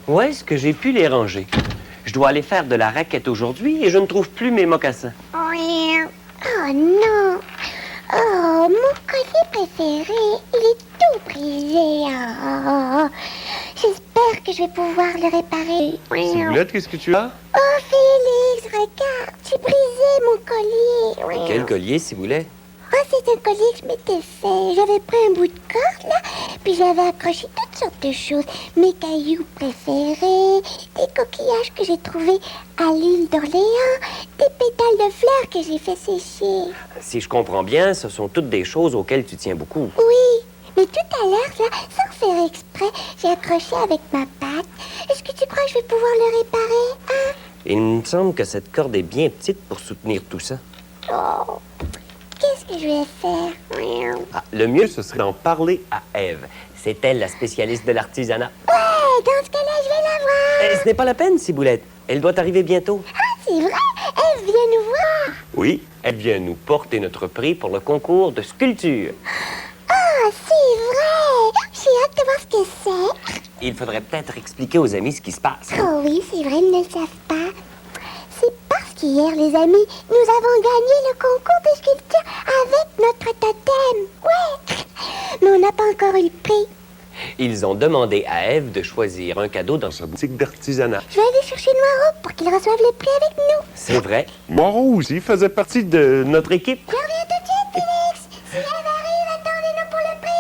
Où est-ce que j'ai pu les ranger? Je dois aller faire de la raquette aujourd'hui et je ne trouve plus mes mocassins. Oh non! Oh, mon collier préféré, il est tout brisé. Oh. J'espère que je vais pouvoir le réparer. Ciboulette, qu'est-ce que tu as? Oh, Félix, regarde, j'ai brisé mon collier. Quel collier, Ciboulette? Oh, c'est un collier que je m'étais fait. J'avais pris un bout de corde, là, puis j'avais accroché toutes sortes de choses. Mes cailloux préférés, des coquillages que j'ai trouvés à l'île d'Orléans, des pétales de fleurs que j'ai fait sécher. Si je comprends bien, ce sont toutes des choses auxquelles tu tiens beaucoup. Oui, mais tout à l'heure, là, sans faire exprès, j'ai accroché avec ma patte. Est-ce que tu crois que je vais pouvoir le réparer, hein? Il me semble que cette corde est bien petite pour soutenir tout ça. Oh, qu'est-ce que je vais faire? Ah, le mieux, ce serait d'en parler à Ève. C'est elle, la spécialiste de l'artisanat. Ouais, dans ce cas-là, je vais la voir. Ce n'est pas la peine, Ciboulette. Elle doit arriver bientôt. Ah, c'est vrai? Elle vient nous voir. Oui, elle vient nous porter notre prix pour le concours de sculpture. Ah, c'est vrai! J'ai hâte de voir ce que c'est. Il faudrait peut-être expliquer aux amis ce qui se passe. Oh oui, c'est vrai, ils ne le savent pas. C'est parce qu'hier, les amis, nous avons gagné le concours de sculpture avec notre totem. Ouais! Mais on n'a pas encore eu le prix. Ils ont demandé à Ève de choisir un cadeau dans sa boutique d'artisanat. Je vais aller chercher Noiro pour qu'il reçoive le prix avec nous. C'est vrai. Moreau aussi faisait partie de notre équipe. Je reviens tout de suite, Félix. Si elle arrive, attendez-nous pour le prix.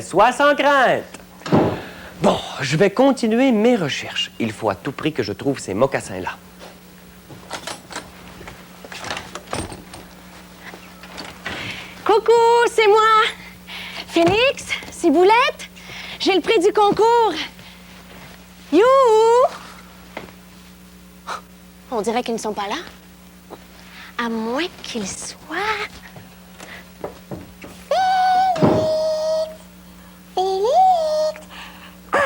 Sois sans crainte. Bon, je vais continuer mes recherches. Il faut à tout prix que je trouve ces mocassins-là. Coucou, c'est moi. Félix, Ciboulette, j'ai le prix du concours. Youhou! On dirait qu'ils ne sont pas là. À moins qu'ils soient... Félix! Ah!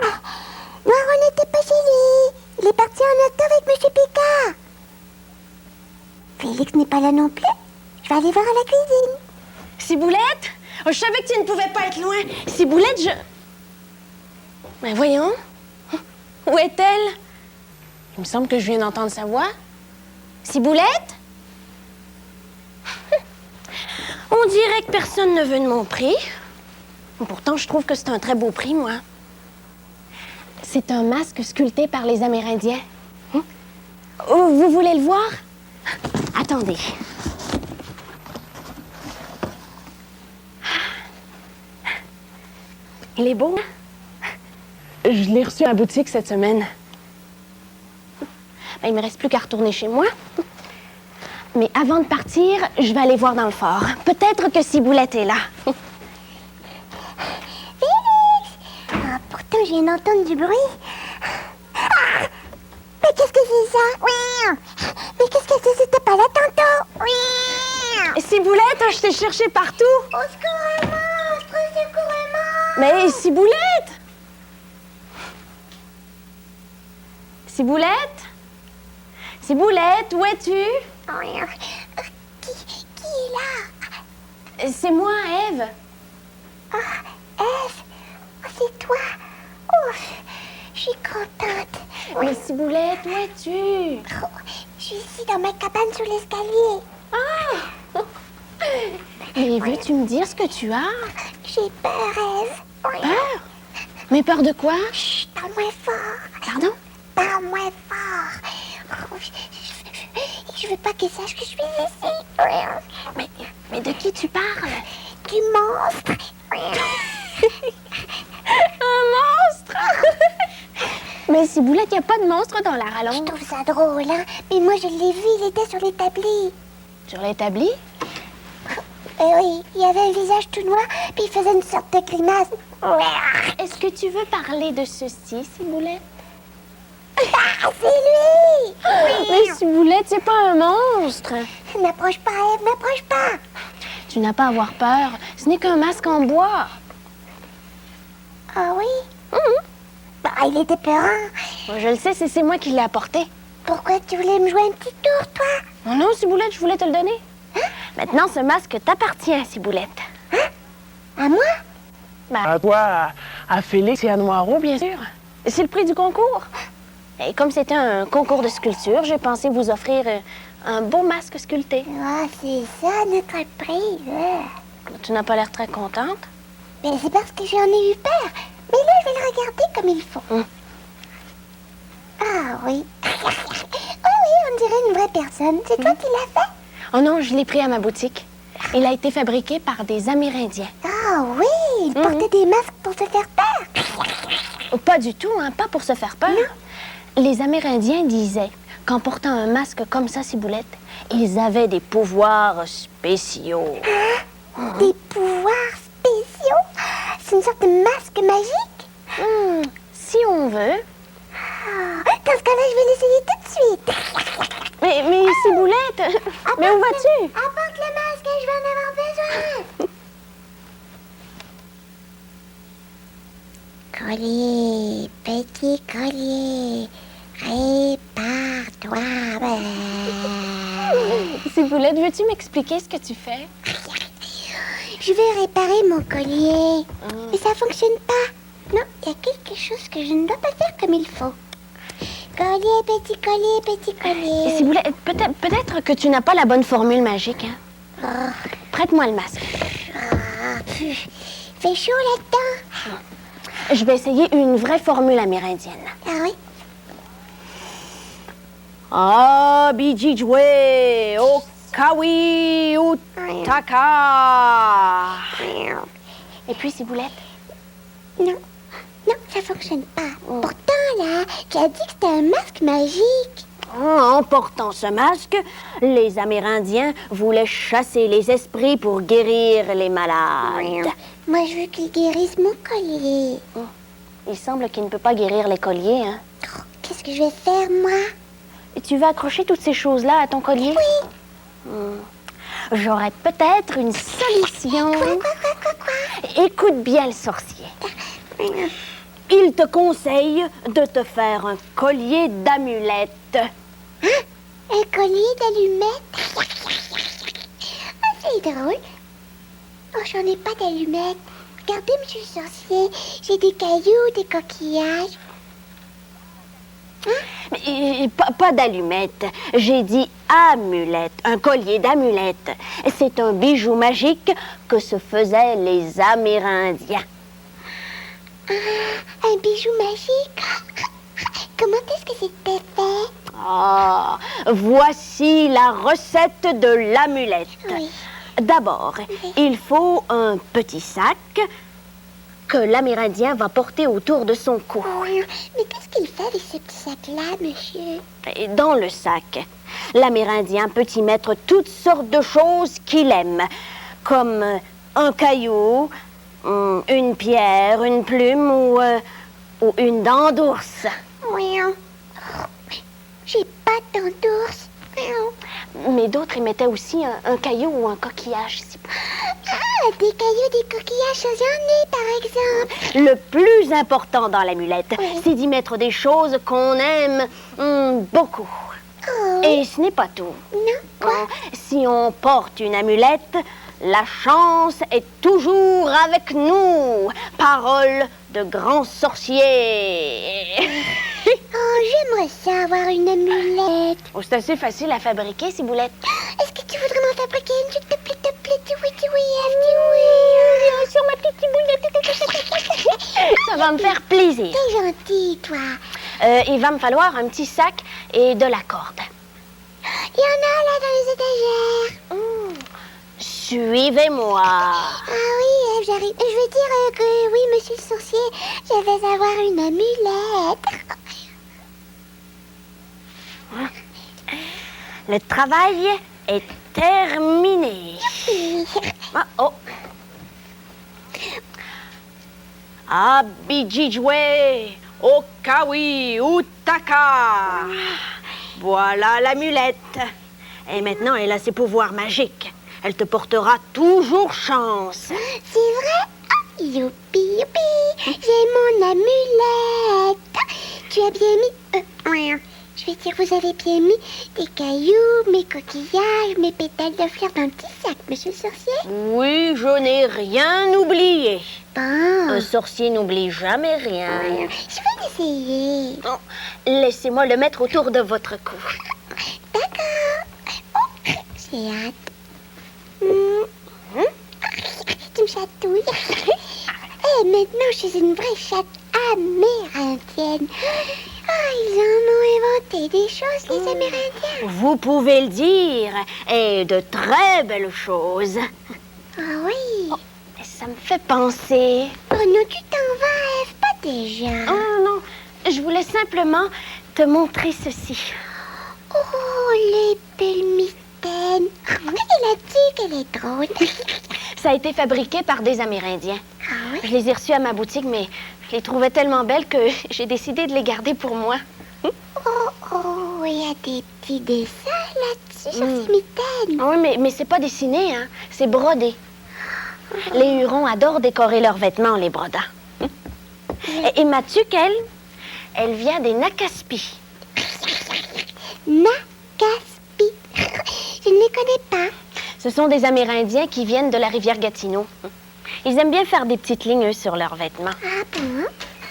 Noiro n'était pas chez lui. Il est parti en auto avec M. Picard. Félix n'est pas là non plus. Je vais aller voir à la cuisine. Ciboulette? Oh, je savais que tu ne pouvais pas être loin. Ciboulette, Ben voyons. Où est-elle? Il me semble que je viens d'entendre sa voix. Ciboulette? On dirait que personne ne veut de mon prix. Pourtant, je trouve que c'est un très beau prix, moi. C'est un masque sculpté par les Amérindiens. Oh, vous voulez le voir? Attendez. Il est beau, hein? Je l'ai reçu à la boutique cette semaine. Ben, il me reste plus qu'à retourner chez moi. Mais avant de partir, je vais aller voir dans le fort. Peut-être que Ciboulette est là. Félix! Ah, pourtant, je viens d'entendre du bruit. Ah! Mais qu'est-ce que c'est ça? Oui! Mais qu'est-ce que c'est? C'était pas là tantôt? Oui! Ciboulette, je t'ai cherché partout. Au secours, un monstre! Au secours, un monstre! Mais Ciboulette! Ciboulette? Ciboulette, où es-tu? Qui est là? C'est moi, Ève. Ah, Ève! Oh, c'est toi! Oh, je suis contente. Mais Ciboulette, où es-tu? Oh, je suis ici dans ma cabane sous l'escalier. Ah! Mais veux-tu me dire ce que tu as? J'ai peur, Ève. Peur? Mais peur de quoi? Chut, parle moins fort. Pardon? Parle moins fort. Oh, je veux pas qu'ils sachent que je suis ici. Mais de qui tu parles? Du monstre. Un monstre! Mais Ciboulette, il n'y a pas de monstre dans la Je rallonge. trouve ça drôle, hein? Mais moi, je l'ai vu, il était sur l'établi. Sur l'établi? Oui, il avait un visage tout noir, puis il faisait une sorte de grimace. Est-ce que tu veux parler de ceci, Ciboulette? Ah, c'est lui! Mais Ciboulette, c'est pas un monstre. N'approche pas, Ève, n'approche pas! Tu n'as pas à avoir peur. Ce n'est qu'un masque en bois. Ah oui? Bah, il était peurant. Moi, je le sais, c'est moi qui l'ai apporté. Pourquoi tu voulais me jouer un petit tour, toi? Oh non, Ciboulette, je voulais te le donner. Maintenant, ce masque t'appartient, Ciboulette. À moi? À toi, à Félix et à Noiro, bien sûr. C'est le prix du concours. Et comme c'était un concours de sculpture, j'ai pensé vous offrir un beau masque sculpté. Ah, c'est ça, notre prix. Tu n'as pas l'air très contente. Mais c'est parce que j'en ai eu peur. Mais là, je vais le regarder comme il faut. Ah oui. Oh oui, on dirait une vraie personne. C'est toi qui l'as fait? Oh non, je l'ai pris à ma boutique. Il a été fabriqué par des Amérindiens. Ah oui, ils portaient des masques pour se faire peur. Pas du tout, hein, pas pour se faire peur. Les Amérindiens disaient qu'en portant un masque comme ça, Ciboulette, ils avaient des pouvoirs spéciaux. Des pouvoirs spéciaux? C'est une sorte de masque magique? Si on veut. Dans ce cas-là, je vais l'essayer tout de suite. Mais Ciboulette, mais où vas-tu? Apporte le masque, je vais en avoir besoin. Collier, petit collier, répare-toi. Ciboulette, veux-tu m'expliquer ce que tu fais? Je vais réparer mon collier. Mais ça fonctionne pas. Non, il y a quelque chose que je ne dois pas faire comme il faut. Collier, petit collier, petit collier. Et Ciboulette, peut-être que tu n'as pas la bonne formule magique, hein? Prête-moi le masque. Fait chaud là-dedans. Je vais essayer une vraie formule amérindienne. Ah oui? Abijijwe, Okawi, Utaka. Et puis, Ciboulette? Non, ça fonctionne pas. Pourtant, là, tu as dit que c'était un masque magique. En portant ce masque, les Amérindiens voulaient chasser les esprits pour guérir les malades. Moi, je veux qu'il guérisse mon collier. Il semble qu'il ne peut pas guérir les colliers, hein? Oh, qu'est-ce que je vais faire, moi? Et tu vas accrocher toutes ces choses-là à ton collier? Oui. J'aurais peut-être une solution. Quoi? Écoute bien le sorcier. Il te conseille de te faire un collier d'amulettes. Un collier d'allumettes? Ah, c'est drôle. Oh, j'en ai pas d'allumettes. Regardez, monsieur le sorcier, j'ai des cailloux, des coquillages. Pas d'allumettes. J'ai dit amulettes, un collier d'amulettes. C'est un bijou magique que se faisaient les Amérindiens. Un bijou magique? Comment est-ce que c'était fait? Ah, voici la recette de l'amulette. Oui. D'abord, il faut un petit sac que l'Amérindien va porter autour de son cou. Mais qu'est-ce qu'il fait avec ce petit sac-là, monsieur? Et dans le sac, l'Amérindien peut y mettre toutes sortes de choses qu'il aime, comme un caillou, une pierre, une plume ou une dent d'ours. J'ai pas de dents d'ours. Mais d'autres y mettaient aussi un caillou ou un coquillage. Ah, des cailloux, des coquillages, ça j'en ai, par exemple. Le plus important dans l'amulette, c'est d'y mettre des choses qu'on aime beaucoup. Et ce n'est pas tout. Non, quoi? Si on porte une amulette, la chance est toujours avec nous. Parole de grand sorcier. Oh, j'aimerais ça avoir une amulette. C'est assez facile à fabriquer, Ciboulette. Est-ce que tu voudrais m'en fabriquer une, s'il te plaît, dis oui, Sur ma petite Ciboulette. Ça va me faire plaisir. T'es gentil, toi. Il va me falloir un petit sac et de la corde. Il y en a là dans les étagères. Suivez-moi. Ah oui, j'arrive. Je veux dire que oui, monsieur le sorcier, je vais avoir une amulette. Le travail est terminé. Oh. Abijijwe, Okawi, Utaka. Voilà l'amulette. Et maintenant, elle a ses pouvoirs magiques. Elle te portera toujours chance. C'est vrai? Ah, youpi, youpi. J'ai mon amulette. Tu as bien mis... Je vais dire, vous avez bien mis des cailloux, mes coquillages, mes pétales de fleurs dans un petit sac, monsieur le sorcier? Oui, je n'ai rien oublié. Bon. Un sorcier n'oublie jamais rien. Je vais essayer. Oh, laissez-moi le mettre autour de votre cou. D'accord. Oh, j'ai hâte. Tu me chatouilles. Maintenant, je suis une vraie chatte amérindienne. Ils en ont inventé des choses, les Amérindiens. Vous pouvez le dire, et de très belles choses. Ah oui. Mais ça me fait penser... Oh non, tu t'en vas, Ève, pas déjà. Oh non, je voulais simplement te montrer ceci. Oh, les belles mitaines. Elle a dit qu'elle est drôle. Ça a été fabriqué par des Amérindiens. Ah oui? Je les ai reçues à ma boutique, mais je les trouvais tellement belles que j'ai décidé de les garder pour moi. Oh, il y a des petits dessins là-dessus sur ces mitaines. Oui, mais c'est pas dessiné, hein. C'est brodé. Les Hurons adorent décorer leurs vêtements, les brodants. Et ma tuque, elle vient des Nakaspi. Nakaspi. Je ne les connais pas. Ce sont des Amérindiens qui viennent de la rivière Gatineau. Ils aiment bien faire des petites lignes, eux, sur leurs vêtements. Ah bon?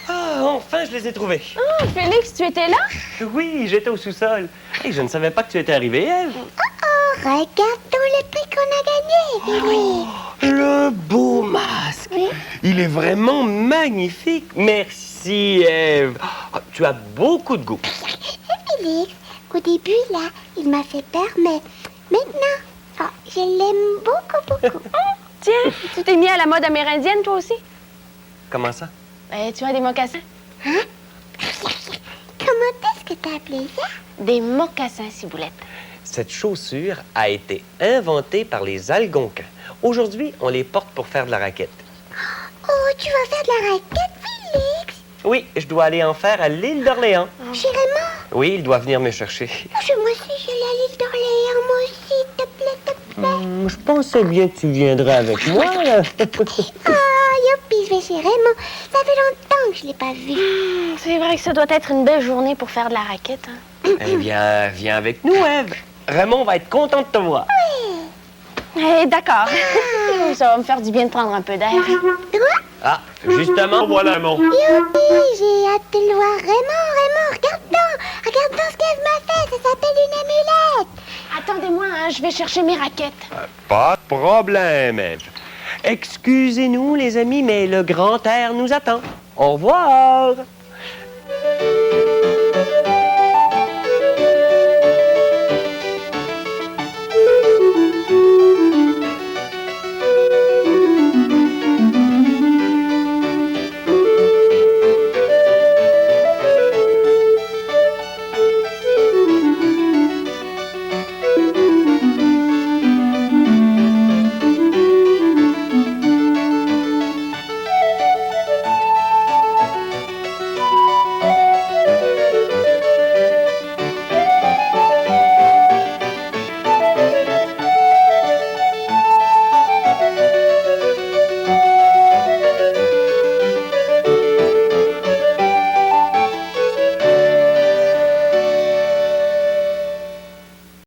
Ah, enfin, je les ai trouvés. Oh, Félix, tu étais là? Oui, j'étais au sous-sol. Et je ne savais pas que tu étais arrivée, Ève. Oh, regarde tout le prix qu'on a gagné, Félix. Le beau masque. Il est vraiment magnifique. Merci, Ève. Ah, tu as beaucoup de goût. Et Félix, au début, là, il m'a fait peur, mais maintenant, je l'aime beaucoup. Tiens, tu t'es mis à la mode amérindienne, toi aussi? Comment ça? Ben, tu as des mocassins. Comment est-ce que t'as appelé ça? Des mocassins, Ciboulette. Cette chaussure a été inventée par les Algonquins. Aujourd'hui, on les porte pour faire de la raquette. Oh, tu vas faire de la raquette, Félix? Oui, je dois aller en faire à l'île d'Orléans. Chez Raymond? Oui, il doit venir me chercher. Moi aussi, je vais aller à l'île d'Orléans, moi aussi, s'il te plaît. Je pensais bien que tu viendrais avec moi. Là. Youpi, je vais chez Raymond. Ça fait longtemps que je l'ai pas vu. C'est vrai que ça doit être une belle journée pour faire de la raquette. Hein? Eh bien, viens avec nous, Ève. Raymond va être content de te voir. Eh, d'accord. Ça va me faire du bien de prendre un peu d'air. Ah, justement, voilà Raymond. Youpi, j'ai hâte de le voir. Raymond, regarde donc ce qu'elle m'a fait. Ça s'appelle une amulette. Attendez-moi, hein, je vais chercher mes raquettes. Pas de problème, Ève. Excusez-nous, les amis, mais le grand air nous attend. Au revoir.